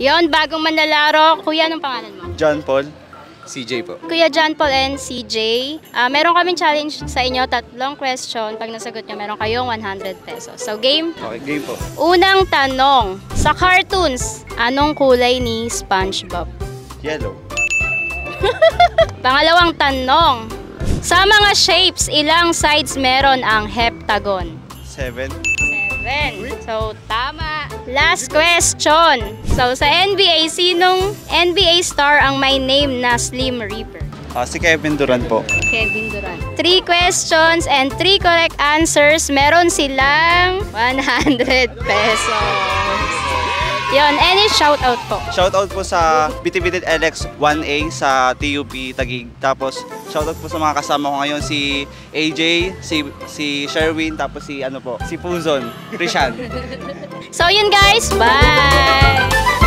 Yon, bagong manlalaro. Kuya, anong pangalan mo? John Paul. CJ po. Kuya John Paul and CJ, meron kaming challenge sa inyo, 3 question. Pag nasagot nyo, meron kayong 100 pesos. So, game? Okay, game po. Unang tanong, sa cartoons, anong kulay ni SpongeBob? Yellow. Pangalawang tanong, sa mga shapes, ilang sides meron ang heptagon? 7. 7. So, tama. Last question. So, sa NBA, sinong NBA star ang may name na Slim Reaper? Si Kevin Durant po. Kevin Durant. 3 questions and 3 correct answers. Meron silang 100 pesos. Yon, any shoutout po? Shoutout po sa Bitibitid LX 1A sa TUP Taguig. Tapos shoutout po sa mga kasama ko ngayon, si AJ, si Sherwin, tapos si Puzon, Krishan. So yun guys, bye!